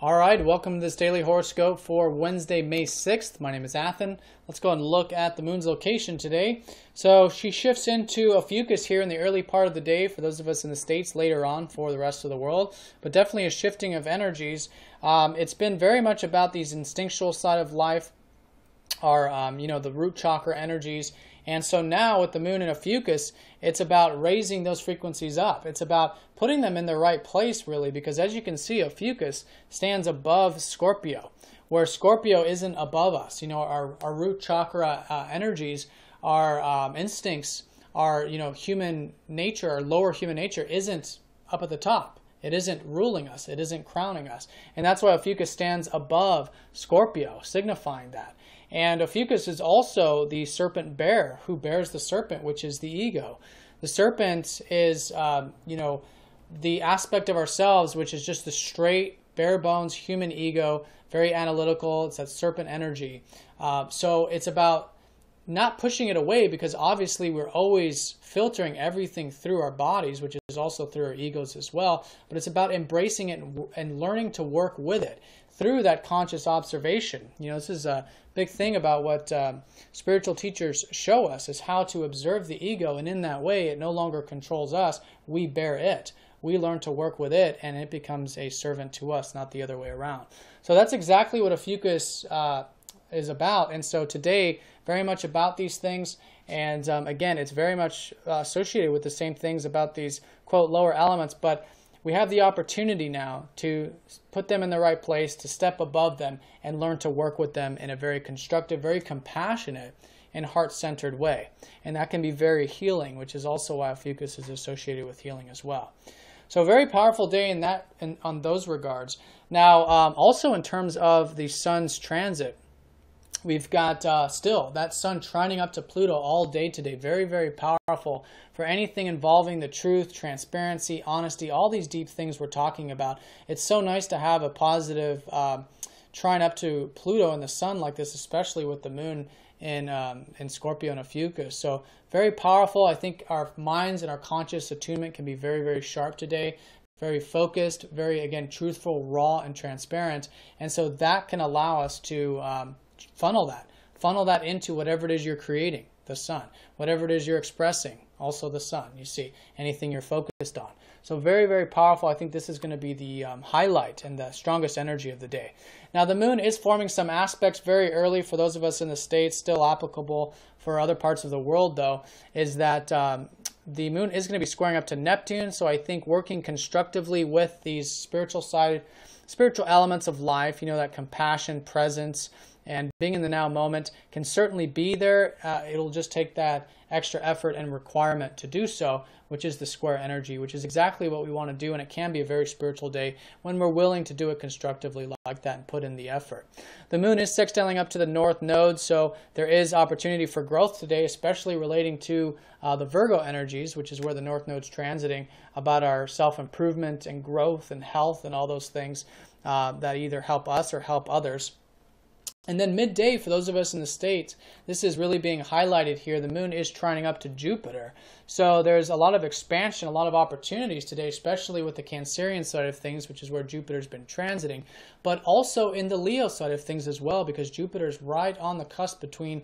All right, welcome to this daily horoscope for Wednesday, May 6th. My name is Athen. Let's go and look at the moon's location today. So she shifts into Ophiuchus here in the early part of the day for those of us in the States, later on for the rest of the world, but definitely a shifting of energies. It's been very much about these instinctual side of life, our, the root chakra energies. And so now with the moon in Ophiuchus, it's about raising those frequencies up. It's about putting them in the right place, really, because as you can see, Ophiuchus stands above Scorpio, where Scorpio isn't above us. You know, our root chakra energies, our instincts, our human nature, our lower human nature isn't up at the top. It isn't ruling us. It isn't crowning us. And that's why Ophiuchus stands above Scorpio, signifying that. And Ophiuchus is also the serpent bearer who bears the serpent, which is the ego. The serpent is, the aspect of ourselves, which is just the straight, bare bones human ego, very analytical. It's that serpent energy. So it's about not pushing it away, because obviously we're always filtering everything through our bodies, which is also through our egos as well. But it's about embracing it and learning to work with it through that conscious observation. This is a big thing about what spiritual teachers show us, is how to observe the ego, and in that way it no longer controls us. We bear it. We learn to work with it, and it becomes a servant to us, not the other way around. So that's exactly what Ophiuchus is about. And so today, very much about these things. And again, it's very much associated with the same things about these, quote, lower elements. But we have the opportunity now to put them in the right place, to step above them and learn to work with them in a very constructive, very compassionate, and heart-centered way. And that can be very healing, which is also why Ophiuchus is associated with healing as well. So a very powerful day on those regards. Now, also in terms of the sun's transit, we've got still that sun trining up to Pluto all day today. Very, very powerful for anything involving the truth, transparency, honesty, all these deep things we're talking about. It's so nice to have a positive trine up to Pluto and the sun like this, especially with the moon in Scorpio and Ophiuchus. So very powerful. I think our minds and our conscious attunement can be very, very sharp today. Very focused, very, again, truthful, raw, and transparent. And so that can allow us to funnel that into whatever it is you're creating, the sun, whatever it is you're expressing, also the sun. You see, anything you're focused on. So very, very powerful. I think this is going to be the highlight and the strongest energy of the day. Now, the moon is forming some aspects very early for those of us in the States, still applicable for other parts of the world, though, is that the moon is going to be squaring up to Neptune. So I think working constructively with these spiritual elements of life, that compassion, presence, and being in the now moment can certainly be there. It'll just take that extra effort and requirement to do so, which is the square energy, which is exactly what we want to do. And it can be a very spiritual day when we're willing to do it constructively like that and put in the effort. The moon is sextiling up to the north node, so there is opportunity for growth today, especially relating to the Virgo energies, which is where the north node's transiting, about our self-improvement and growth and health and all those things that either help us or help others. And then midday, for those of us in the States, this is really being highlighted here. The moon is trining up to Jupiter. So there's a lot of expansion, a lot of opportunities today, especially with the Cancerian side of things, which is where Jupiter's been transiting, but also in the Leo side of things as well, because Jupiter's right on the cusp between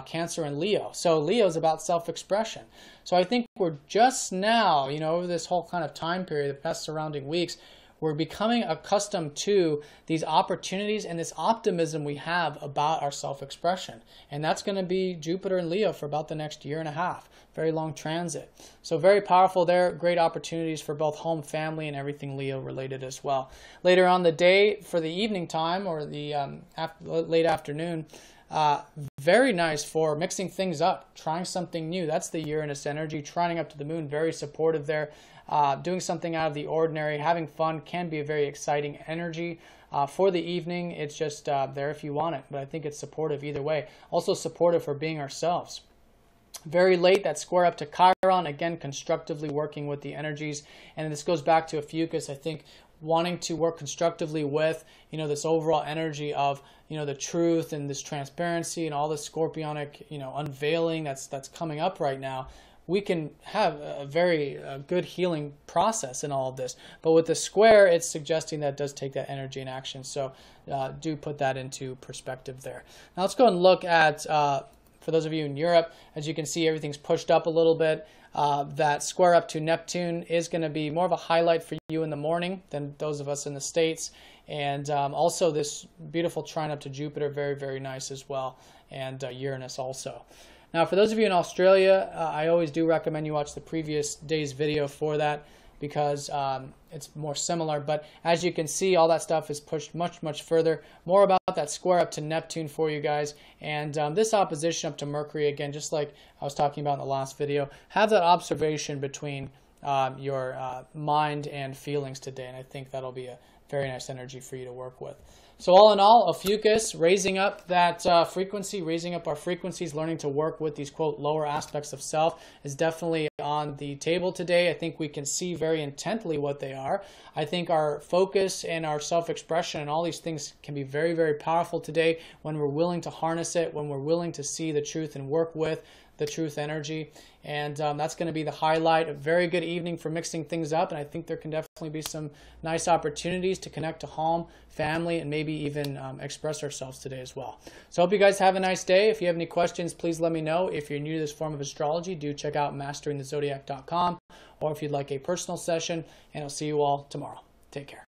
Cancer and Leo. So Leo is about self-expression. So I think we're just now, over this whole kind of time period, the past surrounding weeks, we're becoming accustomed to these opportunities and this optimism we have about our self-expression. And that's going to be Jupiter and Leo for about the next year and a half. Very long transit. So very powerful there. Great opportunities for both home, family, and everything Leo related as well. Later on the day, for the evening time or the late afternoon, very nice for mixing things up, trying something new. That's the Uranus energy, trining up to the moon, very supportive there. Doing something out of the ordinary, having fun can be a very exciting energy. For the evening, it's just there if you want it, but I think it's supportive either way. Also supportive for being ourselves. Very late, that square up to Chiron, again, constructively working with the energies. And this goes back to Ophiuchus, I think, wanting to work constructively with, this overall energy of, the truth and this transparency and all this scorpionic, unveiling that's coming up right now. we can have a very good healing process in all of this. But with the square, it's suggesting that it does take that energy and action. So do put that into perspective there. Now let's go and look at, for those of you in Europe, as you can see, everything's pushed up a little bit. That square up to Neptune is going to be more of a highlight for you in the morning than those of us in the States. And also this beautiful trine up to Jupiter, very, very nice as well. And Uranus also. Now, for those of you in Australia, I always do recommend you watch the previous day's video for that because it's more similar. But as you can see, all that stuff is pushed much, much further. More about that square up to Neptune for you guys. And this opposition up to Mercury, again, just like I was talking about in the last video, have that observation between your mind and feelings today. And I think that'll be a very nice energy for you to work with. So all in all, Ophiuchus, raising up that frequency, raising up our frequencies, learning to work with these, quote, lower aspects of self is definitely on the table today. I think we can see very intently what they are. I think our focus and our self-expression and all these things can be very, very powerful today when we're willing to harness it, when we're willing to see the truth and work with the truth energy. And that's going to be the highlight. A very good evening for mixing things up. And I think there can definitely be some nice opportunities to connect to home, family, and maybe even express ourselves today as well. So I hope you guys have a nice day. If you have any questions, please let me know. If you're new to this form of astrology, do check out masteringthezodiac.com, or if you'd like a personal session, and I'll see you all tomorrow. Take care.